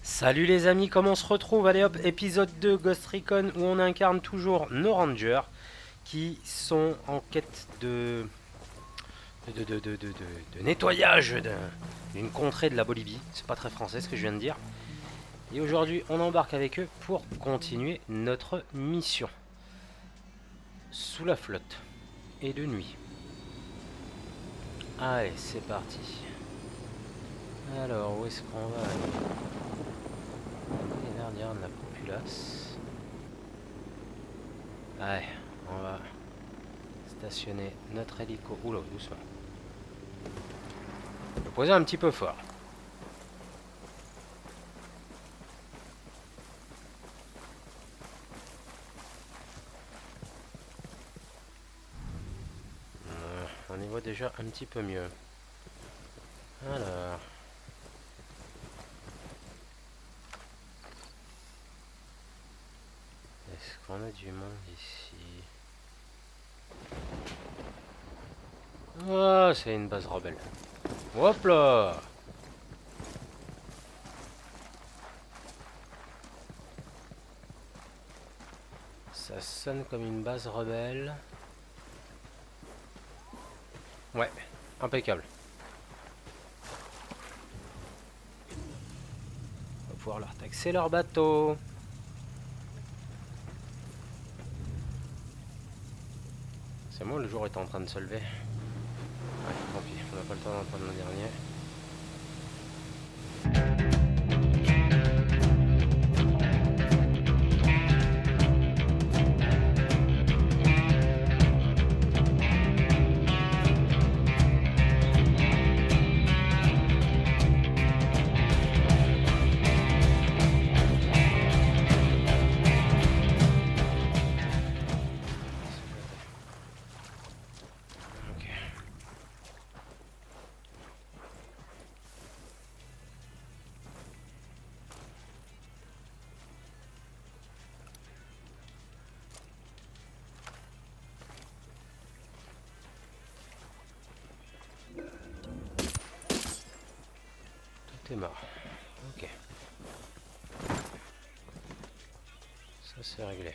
Salut les amis, comment on se retrouve? Allez hop, épisode 2 Ghost Recon où on incarne toujours nos rangers qui sont en quête de nettoyage d'une contrée de la Bolivie. C'est pas très français ce que je viens de dire. Et aujourd'hui, on embarque avec eux pour continuer notre mission. Sous la flotte et de nuit. Allez, c'est parti. Alors, où est-ce qu'on va aller? Il y a l'air d'y avoir de la populace. Allez, on va stationner notre hélico. Oula, doucement. Je vais poser un petit peu fort. On y voit déjà un petit peu mieux. Alors. Est-ce qu'on a du monde ici? Ah, c'est une base rebelle. Hop là! Ça sonne comme une base rebelle. Ouais, impeccable. On va pouvoir leur taxer leur bateau. C'est bon, le jour est en train de se lever. Ouais, tant pis, on n'a pas le temps d'en prendre le dernier. Ok. Tout est mort. Ok. Ça c'est réglé.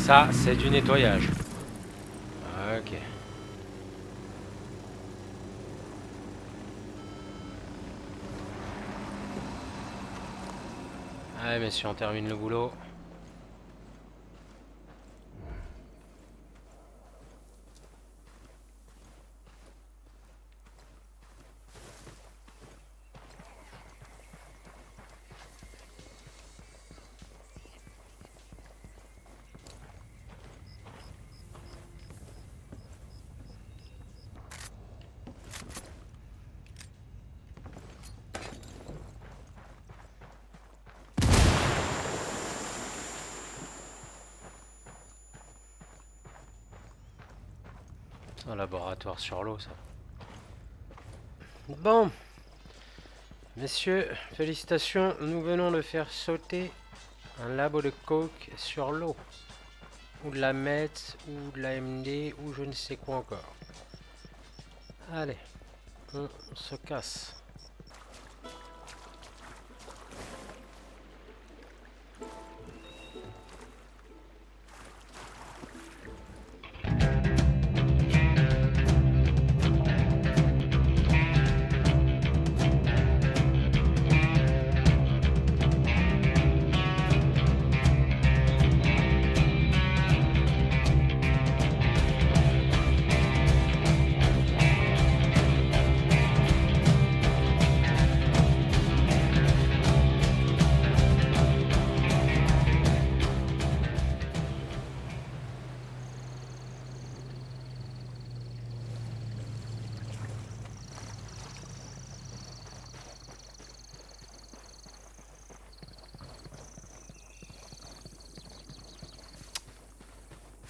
Ça, c'est du nettoyage. Ok. Allez, messieurs, on termine le boulot. Un laboratoire sur l'eau, ça. Bon, messieurs, félicitations, nous venons de faire sauter un labo de coke sur l'eau. Ou de la MET, ou de la MD, ou je ne sais quoi encore. Allez, on se casse.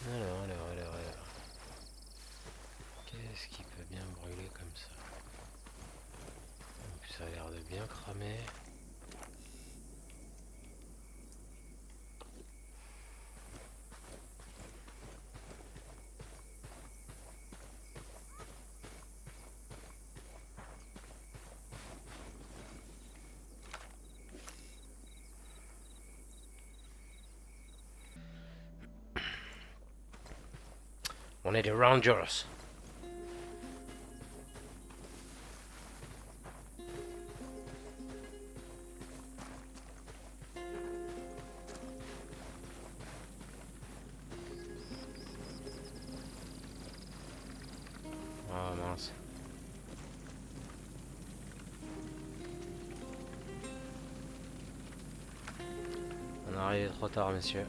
Alors. Qu'est-ce qui peut bien brûler comme ça? Donc, ça a l'air de bien cramer. On est des Rangers. Oh mince. On est arrivé trop tard, messieurs.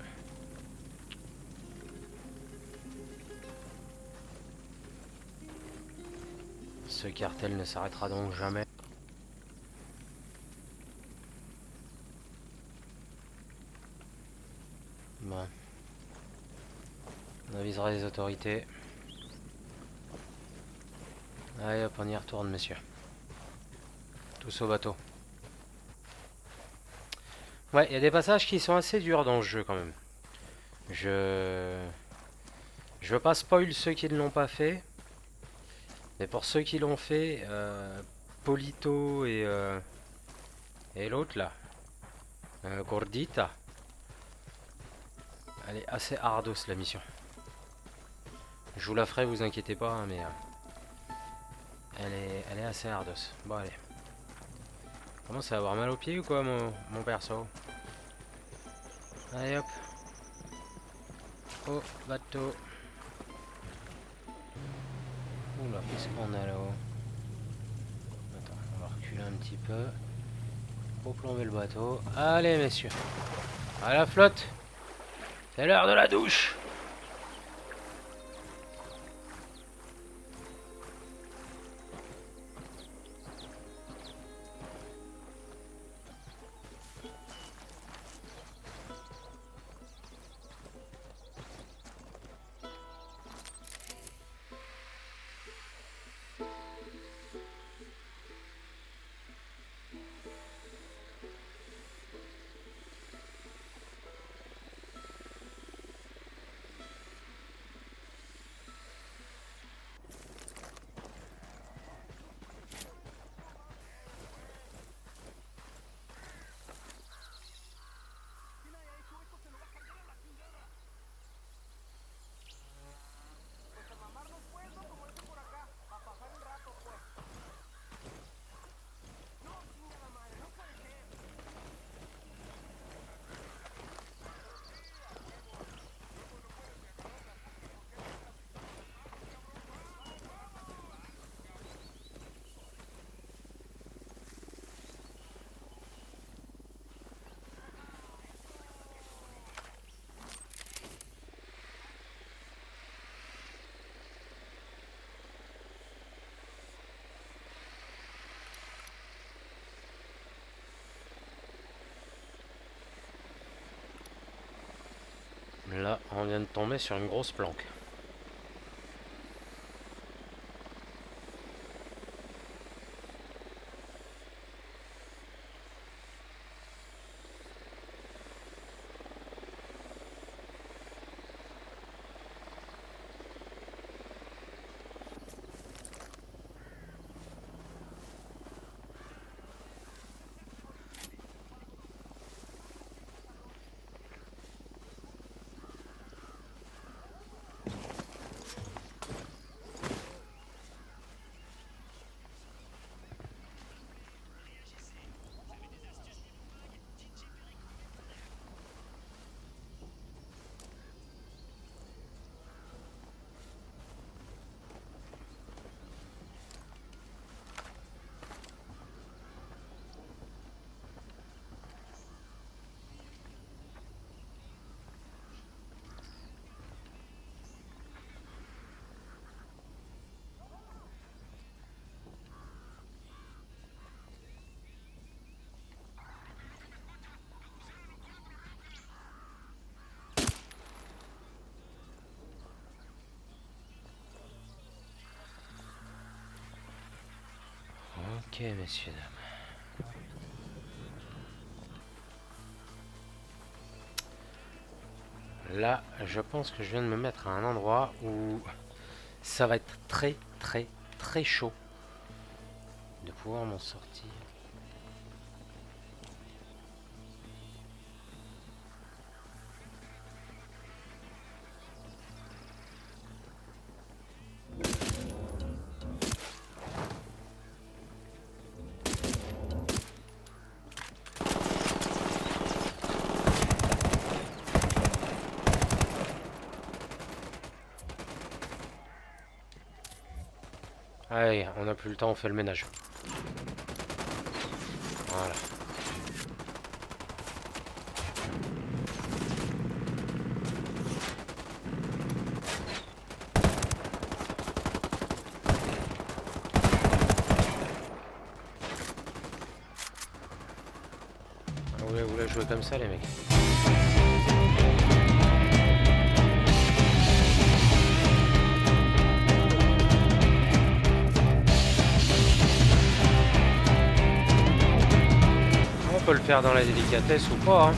Ce cartel ne s'arrêtera donc jamais. Bon. On avisera les autorités. Allez hop, on y retourne, messieurs. Tous au bateau. Ouais, il y a des passages qui sont assez durs dans le jeu quand même. Je veux pas spoil ceux qui ne l'ont pas fait. Mais pour ceux qui l'ont fait, Polito et l'autre là, Gordita, elle est assez hardos la mission. Je vous la ferai, vous inquiétez pas, hein, mais elle est assez hardos. Bon allez. Commence à avoir mal aux pieds ou quoi mon perso? Allez hop. Au bateau. Oula, qu'est-ce qu'on a là-haut? Attends, on va reculer un petit peu. Pour plomber le bateau. Allez messieurs. À la flotte. C'est l'heure de la douche. Là, on vient de tomber sur une grosse planque. Ok, messieurs, dames. Là, je pense que je viens de me mettre à un endroit où ça va être très chaud de pouvoir m'en sortir. Allez, on n'a plus le temps, on fait le ménage. Voilà. Vous voulez jouer comme ça, les mecs? On peut le faire dans la délicatesse ou pas, hein.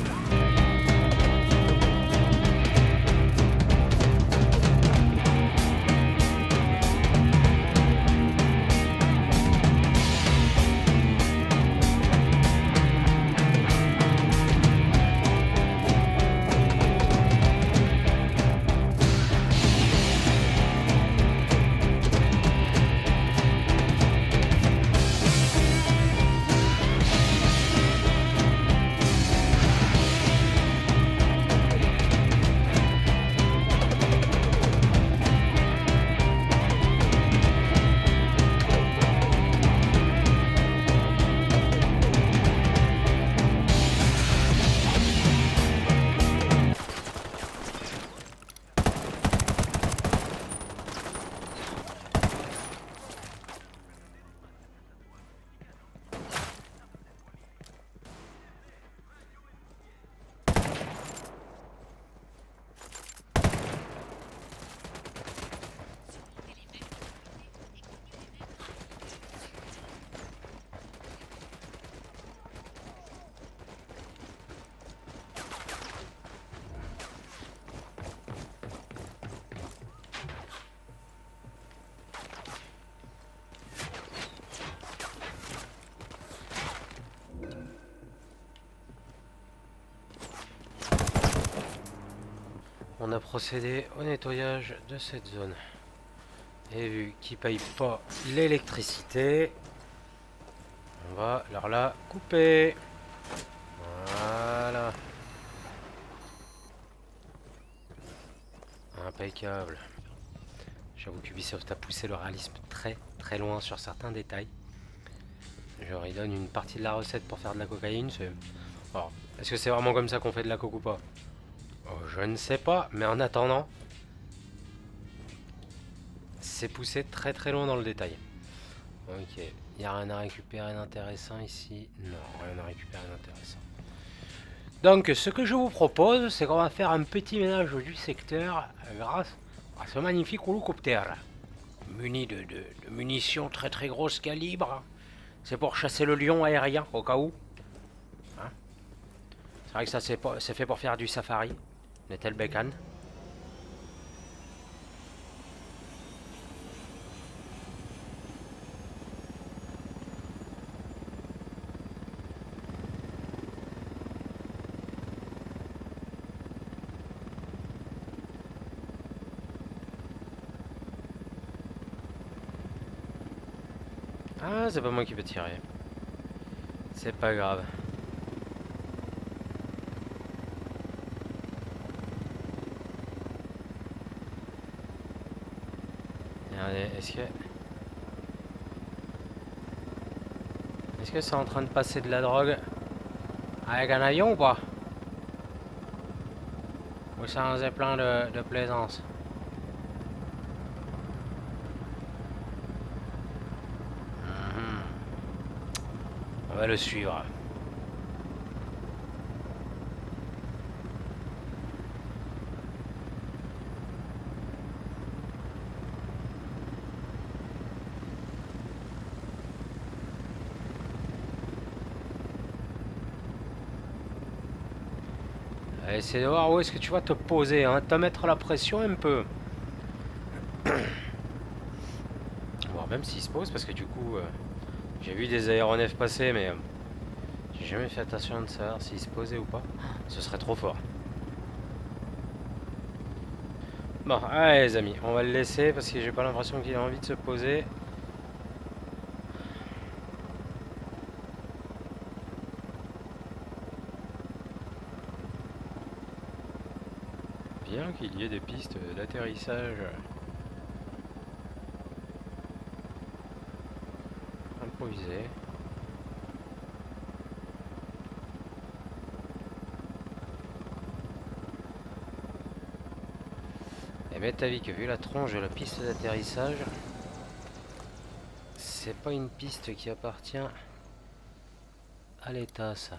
On a procédé au nettoyage de cette zone. Et vu qu'ils payent pas l'électricité, on va leur la couper. Voilà. Impeccable. J'avoue qu'Ubisoft a poussé le réalisme très loin sur certains détails. Genre il donne une partie de la recette pour faire de la cocaïne. Alors, est-ce que c'est vraiment comme ça qu'on fait de la coke ou pas? Oh, je ne sais pas, mais en attendant, c'est poussé très loin dans le détail. Ok, il n'y a rien à récupérer d'intéressant ici. Non, rien à récupérer d'intéressant. Donc ce que je vous propose, c'est qu'on va faire un petit ménage du secteur grâce à ce magnifique hélicoptère. Muni de munitions très très grosses calibre. C'est pour chasser le lion aérien au cas où. Hein, c'est vrai que ça c'est fait pour faire du safari. Netel Bekan. Ah, c'est pas moi qui peux tirer. C'est pas grave. Regardez, est-ce que c'est en train de passer de la drogue avec un avion ou pas? Ou c'est un zeppelin de plaisance? Mhm. On va le suivre. Essaye de voir où est-ce que tu vas te poser, hein, te mettre la pression un peu. Voir même s'il se pose, parce que du coup, j'ai vu des aéronefs passer, mais j'ai jamais fait attention de savoir s'il se posait ou pas. Ce serait trop fort. Bon, allez les amis, on va le laisser parce que j'ai pas l'impression qu'il a envie de se poser. Bien qu'il y ait des pistes d'atterrissage improvisées. Et mais t'as vu que vu la tronche de la piste d'atterrissage, c'est pas une piste qui appartient à l'État, ça.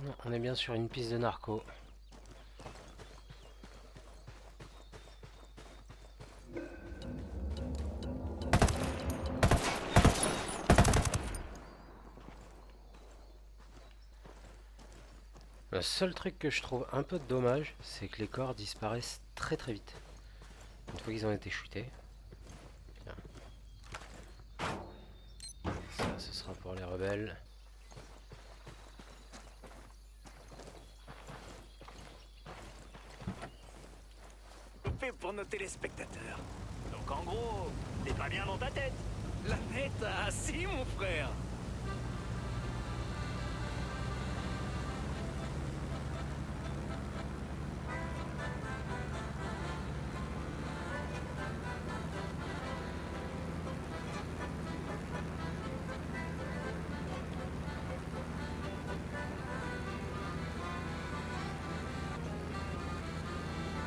Non, on est bien sur une piste de narco. Le seul truc que je trouve un peu dommage, c'est que les corps disparaissent très très vite. Une fois qu'ils ont été shootés. Tiens. Ça, ce sera pour les rebelles. Fait pour nos téléspectateurs. Donc en gros, t'es pas bien dans ta tête. La neta, si mon frère.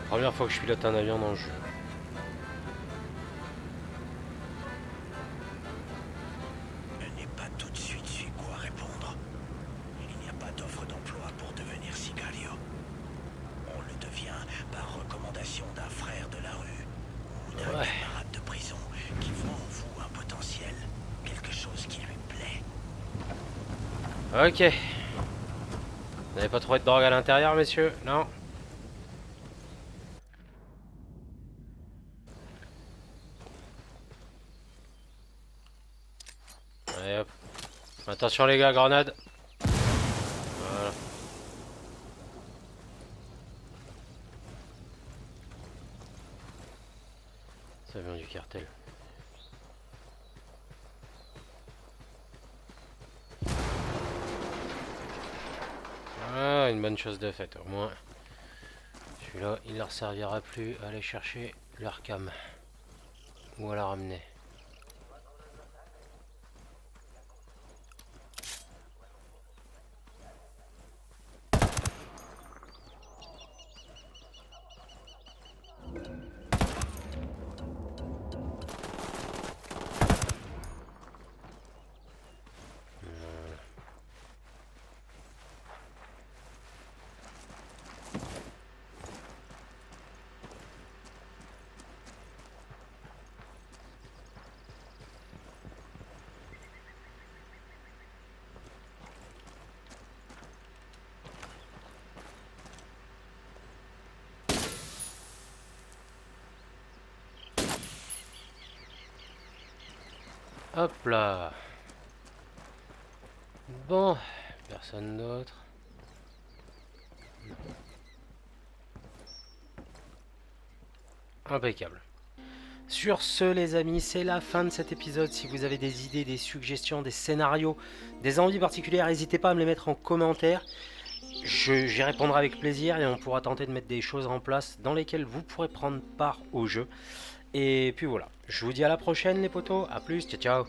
Première fois que je pilote un avion dans le jeu. Elle n'est pas tout de suite su quoi répondre. Il n'y a pas d'offre d'emploi pour devenir Sicario. On le devient par recommandation d'un frère de la rue ou d'un camarade de prison qui voit en vous un potentiel, quelque chose qui lui plaît. Ok. Vous n'avez pas trouvé de drogue à l'intérieur, messieurs? Non? Allez hop. Attention les gars, grenade. Voilà. Ça vient du cartel. Ah, une bonne chose de faite, au moins. Celui-là, il leur servira plus à aller chercher leur cam. Ou à la ramener. Hop là. Bon, personne d'autre. Impeccable. Sur ce les amis, c'est la fin de cet épisode. Si vous avez des idées, des suggestions, des scénarios, des envies particulières, n'hésitez pas à me les mettre en commentaire. J'y répondrai avec plaisir et on pourra tenter de mettre des choses en place dans lesquelles vous pourrez prendre part au jeu. Et puis voilà, je vous dis à la prochaine les potos, à plus, ciao ciao.